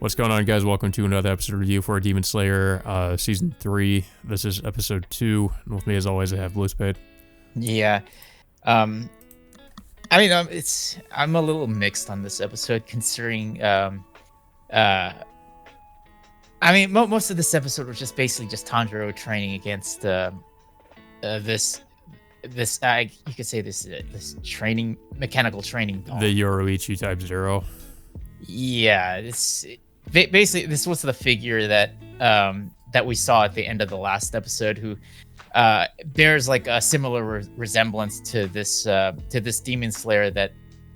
What's going on, guys? Welcome to another episode review for Demon Slayer Season 3. This is Episode 2. And with me, as always, I have Blue Spade. Yeah. I'm a little mixed on this episode considering most of this episode was just basically just Tanjiro training against this you could say this training mechanical training doll. The Yoruichi Type Zero. Yeah, basically this was the figure that we saw at the end of the last episode, who bears like a similar resemblance to this demon slayer that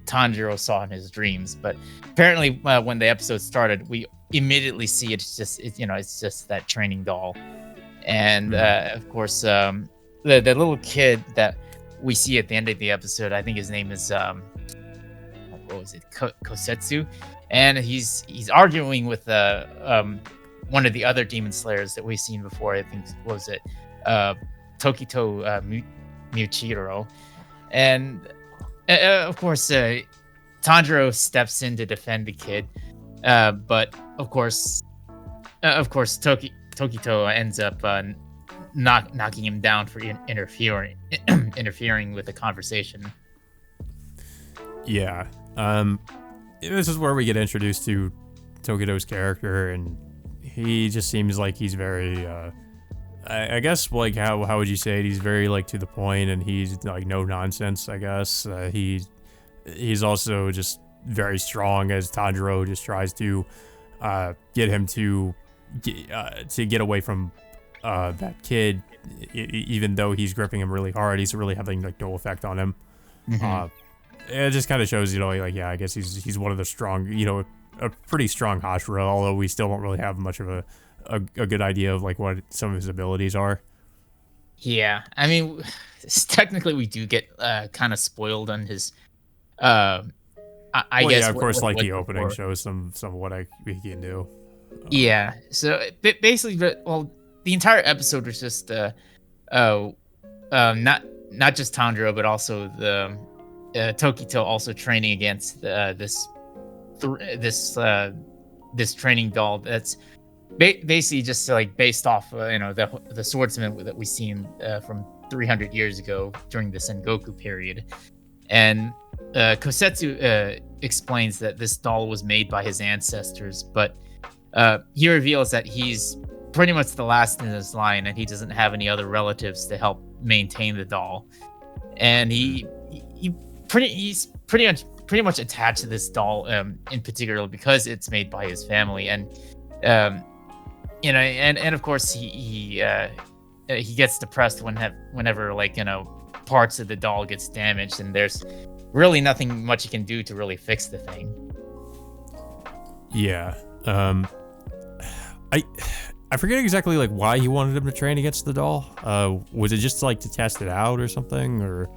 Tanjiro saw in his dreams. But apparently, when the episode started, we immediately see it's just that training doll, and of course, the little kid that we see at the end of the episode, I think his name is what was it, Kosetsu, and he's arguing with one of the other demon slayers that we've seen before. I think Tokito Muichiro, and of course Tanjiro steps in to defend the kid, but of course Tokito ends up knocking him down for interfering with the conversation. Yeah. This is where we get introduced to Tokito's character, and he just seems like he's very I guess, like, how would you say it? He's very, like, to the point, and he's like no nonsense, I guess. He's also just very strong, as Tanjiro just tries to get him to get away from that kid. Even though he's gripping him really hard, he's really having like no effect on him. It just kind of shows, like, yeah, I guess he's one of the strong, a pretty strong Hashira, although we still don't really have much of a good idea of like what some of his abilities are. Yeah, I mean, technically we do get kind of spoiled on his I guess, yeah, of course, like the opening shows some of what he can do. Yeah, so basically, well, the entire episode was just not just Tanjiro, but also the Tokito also training against this training doll that's basically just like based off the swordsman that we seen from 300 years ago during the Sengoku period. And Kosetsu explains that this doll was made by his ancestors, but he reveals that he's pretty much the last in his line, and he doesn't have any other relatives to help maintain the doll. And he's pretty much attached to this doll in particular because it's made by his family. And and of course he gets depressed whenever parts of the doll gets damaged, and there's really nothing much he can do to really fix the thing. Yeah. I forget exactly like why he wanted him to train against the doll. Was it just like to test it out or something, or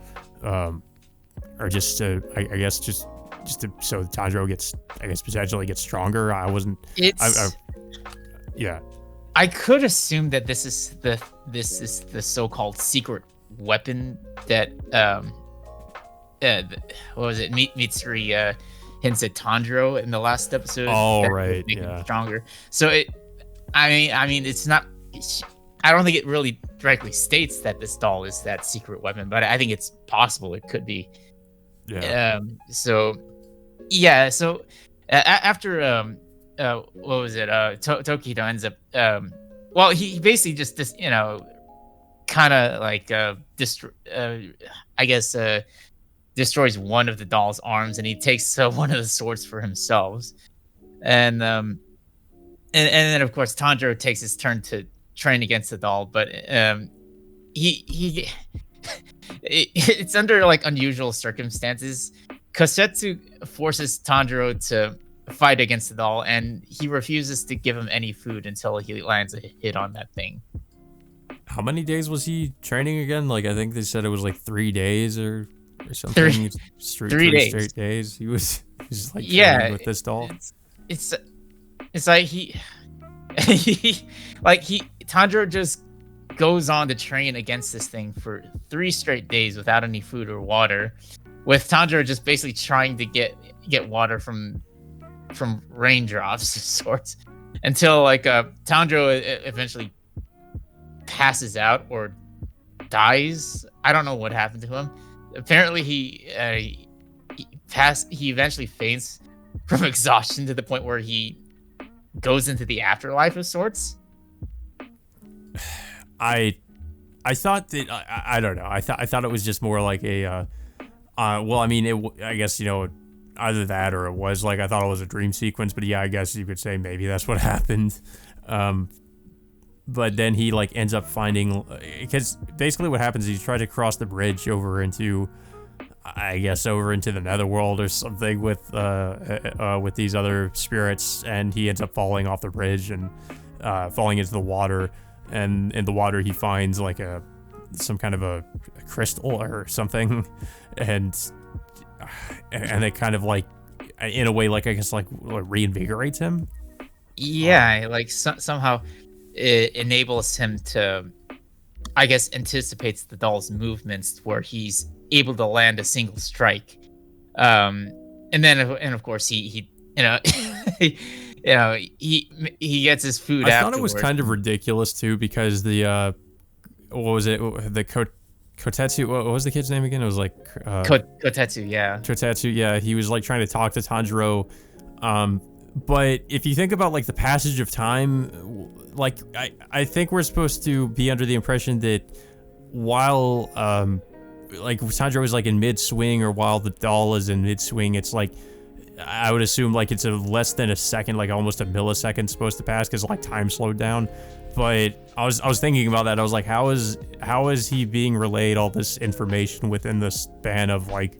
just to, I guess just to, so Tanjiro gets, I guess, potentially gets stronger? Yeah. I could assume that this is the so-called secret weapon that what was it? Mitsuri hints at Tanjiro in the last episode. Oh, right. Yeah. Stronger. So I mean, it's not. I don't think it really directly states that this doll is that secret weapon, but I think it's possible it could be. Yeah. So after what was it? Tokito ends up. Well, he basically just kind of like destroys one of the doll's arms, and he takes one of the swords for himself. And then of course Tanjiro takes his turn to train against the doll, but it's under like unusual circumstances. Kosetsu forces Tanjiro to fight against the doll, and he refuses to give him any food until he lands a hit on that thing. How many days was he training again? Like, I think they said it was like 3 days or something. Three days. Straight days. He was like training with this doll. It's like Tanjiro just goes on to train against this thing for 3 straight days without any food or water, with Tanjiro just basically trying to get water from from raindrops of sorts until like Tanjiro eventually passes out or dies. I don't know what happened to him. Apparently he eventually faints from exhaustion to the point where he goes into the afterlife of sorts. I thought that I don't know. I thought it was just more like a well, I mean, I guess, either that or it was like I thought it was a dream sequence, but yeah, I guess you could say maybe that's what happened. But then he like ends up finding, because basically what happens is he tried to cross the bridge over into the netherworld or something with these other spirits, and he ends up falling off the bridge and falling into the water, and in the water he finds like some kind of a crystal or something, and it kind of like in a way like I guess like reinvigorates him. Yeah, like somehow it enables him to, I guess, anticipates the doll's movements where he's able to land a single strike. And of course he he gets his food. I thought it was kind of ridiculous too, because the what was it, the Kotetsu, what was the kid's name again? It was like Kotetsu, yeah. Kotetsu, yeah. He was like trying to talk to Tanjiro, but if you think about like the passage of time, like I think we're supposed to be under the impression that while like Tanjiro is like in mid swing, or while the doll is in mid swing, it's like I would assume like it's a less than a second, like almost a millisecond supposed to pass, because like time slowed down. But I was thinking about that. I was like, how is he being relayed all this information within the span of like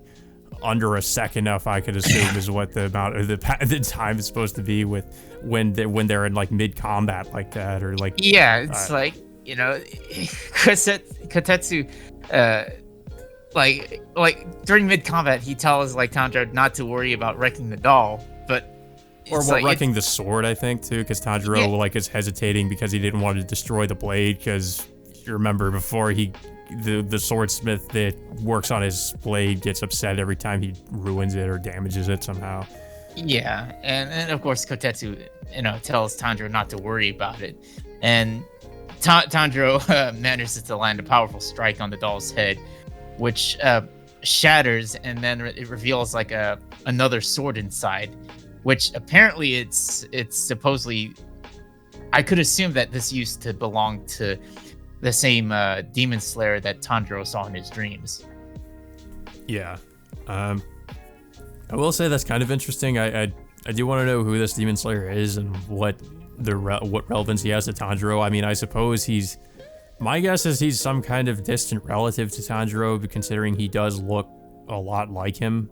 under a second? If I could assume is what the amount of the time is supposed to be with when they're in like mid combat like that, or like it's like Kotetsu like during mid combat he tells like Tanjiro not to worry about wrecking the doll, but wrecking the sword, I think, too, because Tanjiro like is hesitating because he didn't want to destroy the blade, because you remember before the swordsmith that works on his blade gets upset every time he ruins it or damages it somehow. Yeah, and of course Kotetsu tells Tanjiro not to worry about it, and Tanjiro manages to land a powerful strike on the doll's head, which shatters, and then it reveals like another sword inside, which apparently it's supposedly, I could assume that this used to belong to the same demon slayer that Tanjiro saw in his dreams. Yeah. I will say that's kind of interesting. I do want to know who this demon slayer is and what relevance he has to Tanjiro. I mean, I suppose my guess is he's some kind of distant relative to Tanjiro, considering he does look a lot like him.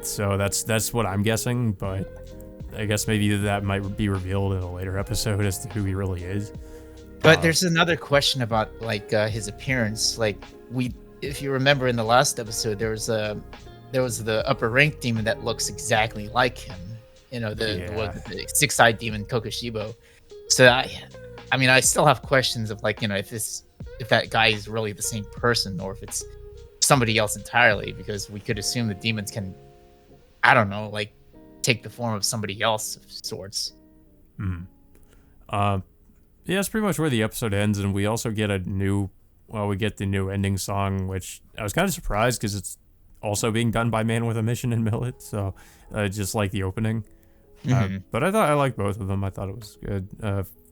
So that's what I'm guessing, but I guess maybe that might be revealed in a later episode as to who he really is. But there's another question about like his appearance. Like if you remember in the last episode, there was the upper rank demon that looks exactly like him. The six-eyed demon Kokushibo. So I mean, I still have questions of like if that guy is really the same person or if it's somebody else entirely, because we could assume the demons can, I don't know, like take the form of somebody else of sorts. Yeah, that's pretty much where the episode ends, and we also get the new ending song, which I was kind of surprised because it's also being done by Man with a Mission and Millet, so just like the opening. But I liked both of them. I thought it was good.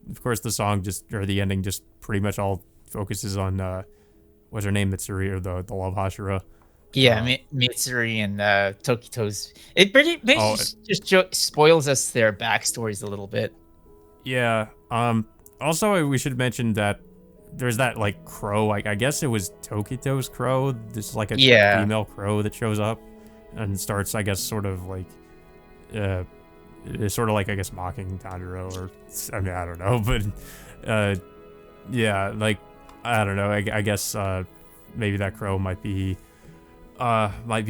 Of course, the ending just pretty much all focuses on what's her name, Mitsuri, or the love Hashira. Yeah, Mitsuri and Tokito's. It just spoils us their backstories a little bit. Yeah. Also, we should mention that there's that like crow. I guess it was Tokito's crow. This is like a female crow that shows up and starts, I guess, sort of like, it's sort of like, I guess, mocking Tanjiro, or I mean, I don't know, but yeah, like I don't know. I guess maybe that crow might be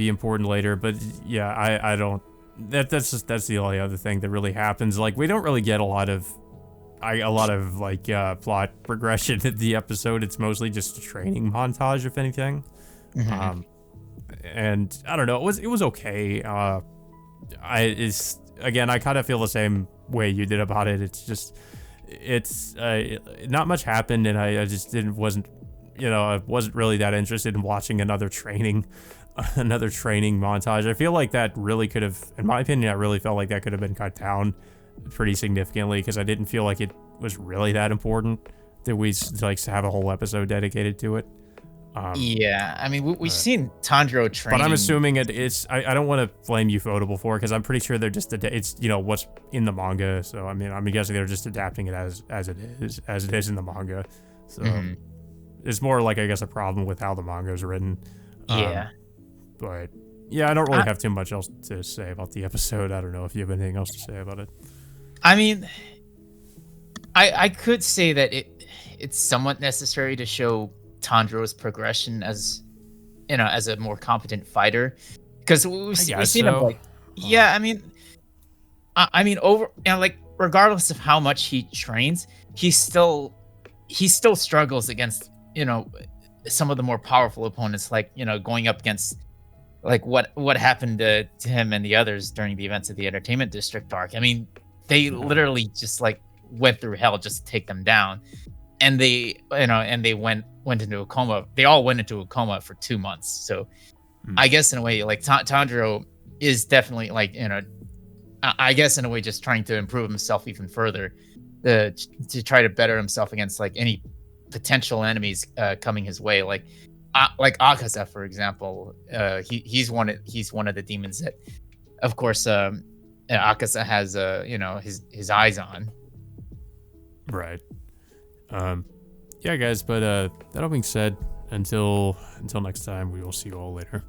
important later, but yeah, I don't. That's the only other thing that really happens. Like, we don't really get a lot of like plot progression in the episode. It's mostly just a training montage, if anything. And I don't know. It was okay. again, I kind of feel the same way you did about it. It's not much happened, and I just I wasn't really that interested in watching another training montage. I feel like that really could have, in my opinion, I really felt like that could have been cut down pretty significantly, because I didn't feel like it was really that important that we like have a whole episode dedicated to it. Yeah, I mean, we've seen Tanjiro train. But I'm assuming it's. I don't want to blame Ufotable for it, because I'm pretty sure they're just it's what's in the manga. So I mean, I'm guessing they're just adapting it as it is in the manga. So it's more like, I guess, a problem with how the manga is written. Yeah. But yeah, I don't really have too much else to say about the episode. I don't know if you have anything else to say about it. I mean, I could say that it's somewhat necessary to show Tanjiro's progression as a more competent fighter, because we've seen him like, yeah, I mean over, like, regardless of how much he trains, he still struggles against some of the more powerful opponents, like going up against like what happened to him and the others during the events of the Entertainment District arc. I mean, they literally just like went through hell just to take them down, and they went into a coma. They all went into a coma for 2 months. So I guess in a way, like, Tanjiro is definitely, like, I guess in a way just trying to improve himself even further, to try to better himself against like any potential enemies coming his way, like Akaza, for example. He's one of the demons that, of course, Akaza has his eyes on. Right. Yeah, guys. But that all being said, until next time, we will see you all later.